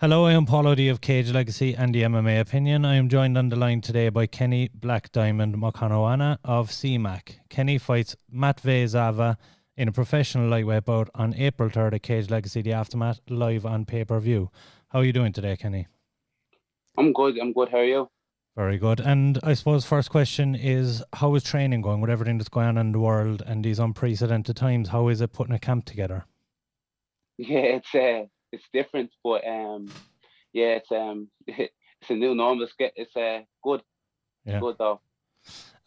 Hello, I am Paul O'D of Cage Legacy and the MMA Opinion. I am joined on the line today by Kenny Black Diamond Mokhonoana of CMAC. Kenny fights Matvei Zara in a professional lightweight bout on April 3rd at Cage Legacy The Aftermath, live on pay-per-view. How are you doing today, Kenny? I'm good. I'm good. How are you? Very good. And I suppose first question is, how is training going with everything that's going on in the world and these unprecedented times? How is it putting a camp together? Yeah, it's different, but yeah, it's a new norm. It's good. It's Yeah. good though.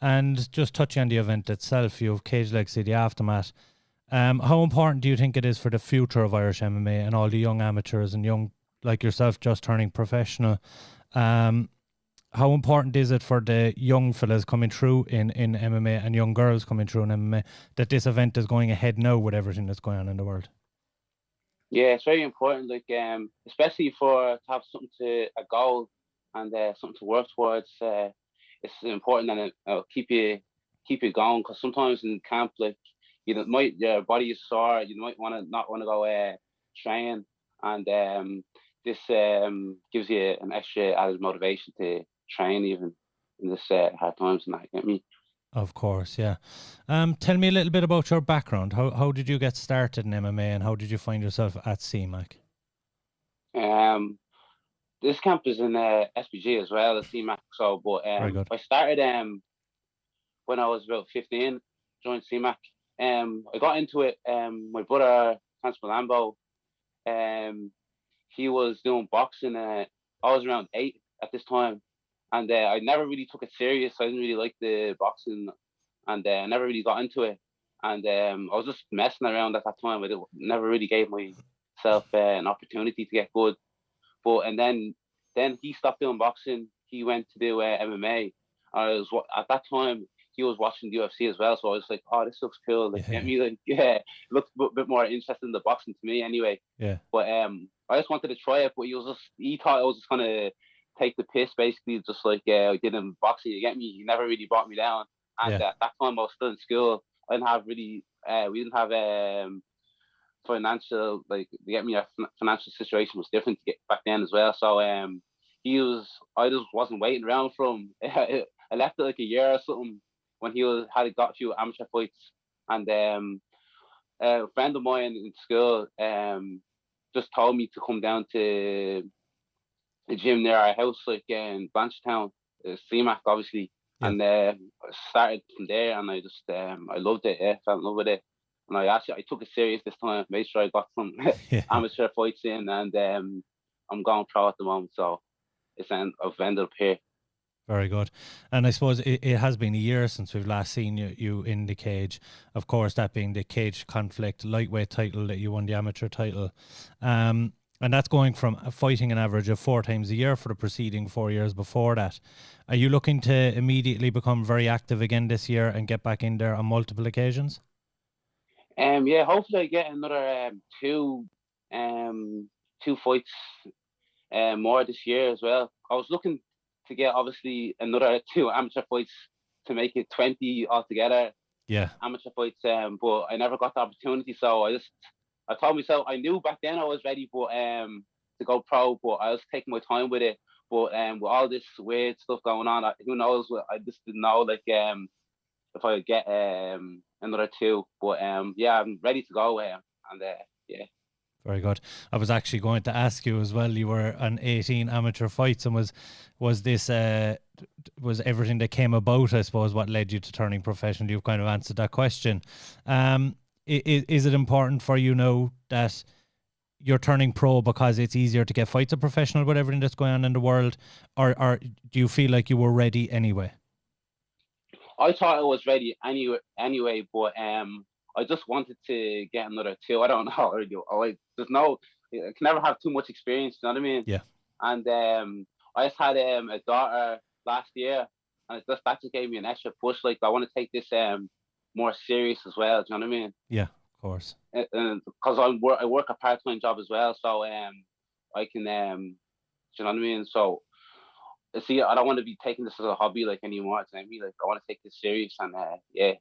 And just touching on the event itself, you have Cage Legacy The Aftermath. How important do you think it is for the future of Irish MMA and all the young amateurs and young like yourself just turning professional? Um, how important is it for the young fellas coming through in MMA and young girls coming through in MMA that this event is going ahead now with everything that's going on in the world? Yeah, it's very important. Like especially for to have something to a goal and something to work towards. It's important and it'll keep you going because sometimes in camp, like might your body is sore. You might want to not want to go train, and this gives you an extra added motivation to train even in this hard times. And that get me. Of course, yeah. Tell me a little bit about your background. How did you get started in MMA and how did you find yourself at CMAC? Um, this camp is in SPG as well as CMAC. So, but Very good. I started when I was about 15, joined CMAC. I got into it. My brother, Hans Malambo, um, he was doing boxing. I was around 8 at this time, and I never really took it serious. I didn't really like the boxing, and I never really got into it. And I was just messing around at that time. Never really gave myself an opportunity to get good. But and then he stopped doing boxing. He went to do MMA. At that time he was watching the UFC as well, so I was like, oh, this looks cool. Like, get Yeah, me like, yeah, it looked a bit more interested in the boxing to me anyway. yeah, But I just wanted to try it, but he thought I was just gonna take the piss, basically, just like I did in boxing. You get me? He never really brought me down. And yeah, at that time, I was still in school. I didn't have really, we didn't have financial, like, you get me, our financial situation was different to get back then as well. So I just wasn't waiting around for him. I left it like a year or something when had got a few amateur fights, and a friend of mine in school just told me to come down to the gym near our house, like in Blanchetown, CMAC obviously, yeah, and I started from there, and I loved it. Yeah, fell in love with it, and I took it serious this time. Made sure I got some yeah. amateur fights in, and I'm going pro at the moment, so I've ended up here. Very good. And I suppose it has been a year since we've last seen you in the cage. Of course, that being the cage conflict lightweight title that you won the amateur title. And that's going from fighting an average of 4 times a year for the preceding 4 years before that. Are you looking to immediately become very active again this year and get back in there on multiple occasions? Yeah, hopefully I get another um two fights more this year as well. I was looking to get obviously another two amateur fights to make it 20 altogether Yeah, amateur fights, but I never got the opportunity. So I told myself I knew back then I was ready, but to go pro, but I was taking my time with it. But with all this weird stuff going on, who knows? I just didn't know like if I get another two. But yeah, I'm ready to go. And yeah. very good. I was actually going to ask you as well. You were on 18 amateur fights, and was this was everything that came about? I suppose what led you to turning professional. You've kind of answered that question. Is it important for you now that you're turning pro because it's easier to get fights a professional with everything that's going on in the world, or do you feel like you were ready anyway? I thought I was ready anyway, but I just wanted to get another two. I don't know. There's no, I can never have too much experience. You know what I mean? Yeah, And I just had a daughter last year, and that just gave me an extra push. Like, I want to take this more serious as well. Do you know what I mean? yeah, of course. Because I work a part time job as well, so I can do you know what I mean? So I don't want to be taking this as a hobby like anymore. I mean, like, I want to take this serious, and yeah.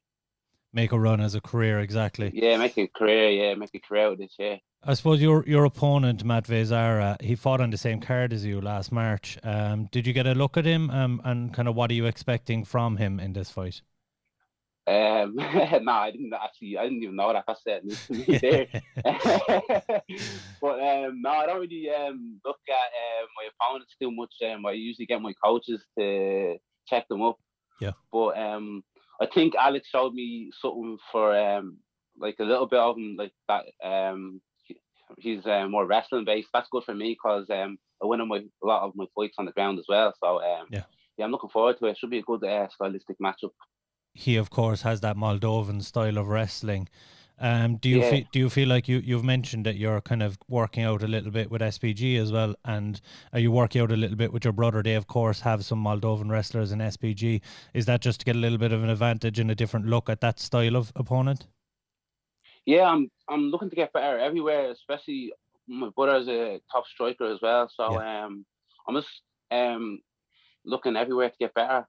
Make a run as a career, exactly. Yeah, make a career. Yeah, make a career with this. Yeah. I suppose your opponent, Matvei Zara, he fought on the same card as you last March. Did you get a look at him, and kind of what are you expecting from him in this fight? No, I didn't actually. I didn't even know that. That's news to me there. But no, I don't really look at my opponents too much. I usually get my coaches to check them up. Yeah. But I think Alex showed me something for like a little bit of him, like that. He's more wrestling based. That's good for me because I win a lot of my fights on the ground as well. So Yeah. yeah, I'm looking forward to it. Should be a good stylistic matchup. He of course has that Moldovan style of wrestling. Yeah, Do you feel like you've mentioned that you're kind of working out a little bit with SPG as well, and are you working out a little bit with your brother? They of course have some Moldovan wrestlers in SPG. Is that just to get a little bit of an advantage and a different look at that style of opponent? yeah. I'm looking to get better everywhere, especially my brother's a top striker as well. So Yeah. I'm just um looking everywhere to get better,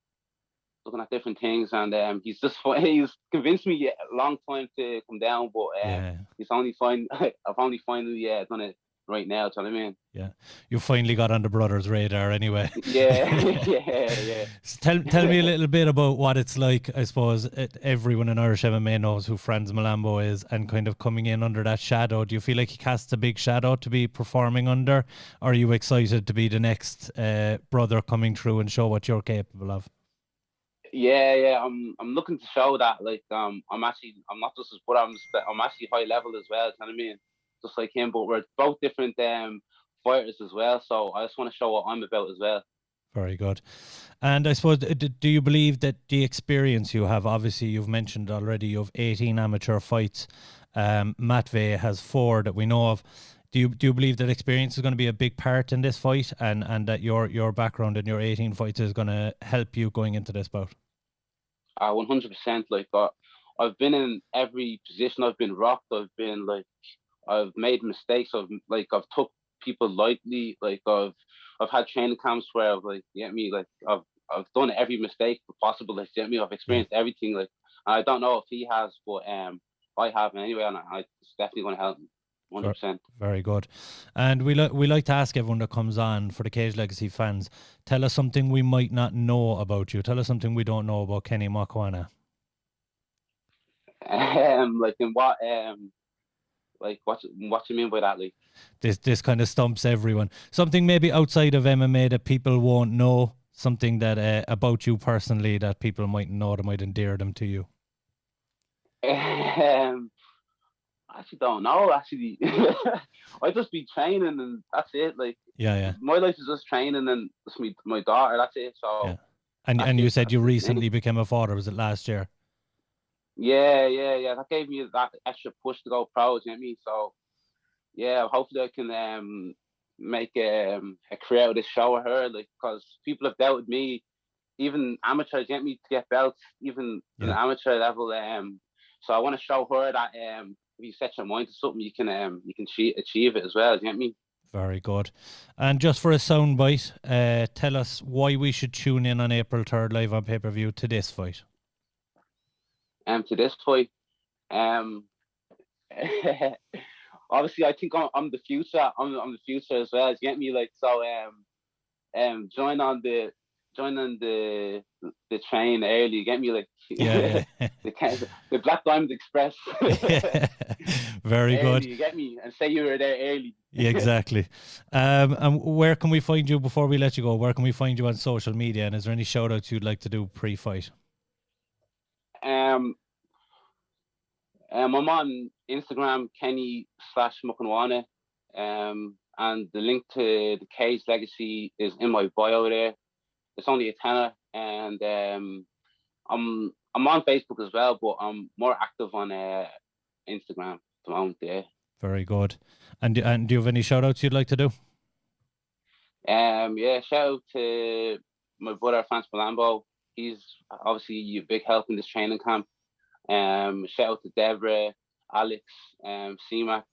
looking at different things, and he's just he's convinced me a long time to come down, but Yeah. he's only find I've only finally done it right now. Do you know what I mean? Yeah, you finally got on the brothers' radar anyway. Yeah, yeah, So tell me a little bit about what it's like. I suppose everyone in Irish MMA knows who Franz Malambo is, and kind of coming in under that shadow. Do you feel like he casts a big shadow to be performing under? Or are you excited to be the next brother coming through and show what you're capable of? yeah. I'm looking to show that like I'm not just his brother. I'm actually high level as well. Do you know what I mean? Just like him, but we're both different fighters as well. So I just want to show what I'm about as well. Very good. And I suppose, do you believe that the experience you have, obviously you've mentioned already, you have 18 amateur fights. Matvei has 4 that we know of. Do you believe that experience is going to be a big part in this fight, and that your background and your 18 fights is going to help you going into this bout? 100%. Like I've been in every position. I've been rocked. I've made mistakes. I've took people lightly. I've had training camps where I've like you get me like I've done every mistake possible. Like you get me. I've Yeah. experienced everything. Like I don't know if he has, but I have anyway, and it's definitely going to help me. 100%. Very good. And we like to ask everyone that comes on, for the Cage Legacy fans, tell us something we might not know about you. Tell us something we don't know about Kenny Mokhonoana. Like in what like what you mean by that? Like This kind of stumps everyone. Something maybe outside of MMA that people won't know. Something that about you personally that people mightn't know, that might endear them to you. I actually don't know. Actually, I just be training and that's it. Like Yeah. my life is just training and just my daughter. That's it. Yeah. So And that's you it. said That's you it for me. recently became a father. Was it last year? Yeah. That gave me that extra push to go pro. You know what I mean? So yeah, hopefully I can make a career out of this show with her. Like because people have doubted me, even amateurs get me to get belts, even in Yeah. the amateur level. So I want to show her that if you set your mind to something, you can achieve it as well. Do you get me? Very good. And just for a soundbite, tell us why we should tune in on April 3rd live on pay-per-view to this fight. To this fight, um, obviously I think I'm the future. I'm the future as well. Do you get me? Like so, join on the train early. You get me? Like Yeah. the Black Diamond Express. Very good. Early, you get me? And say you were there early. Yeah, exactly. And where can we find you before we let you go? Where can we find you on social media? And is there any shout outs you'd like to do pre-fight? um, I'm on Instagram, Kenny/Mokhonoana. And the link to the Cage Legacy is in my bio there. It's only a tenner, and I'm on Facebook as well, but I'm more active on Instagram at the moment. Yeah. Very good. And do you have any shout outs you'd like to do? Yeah. Shout out to my brother Franz Malambo. He's obviously a big help in this training camp. Shout out to Deborah, Alex, CMAC,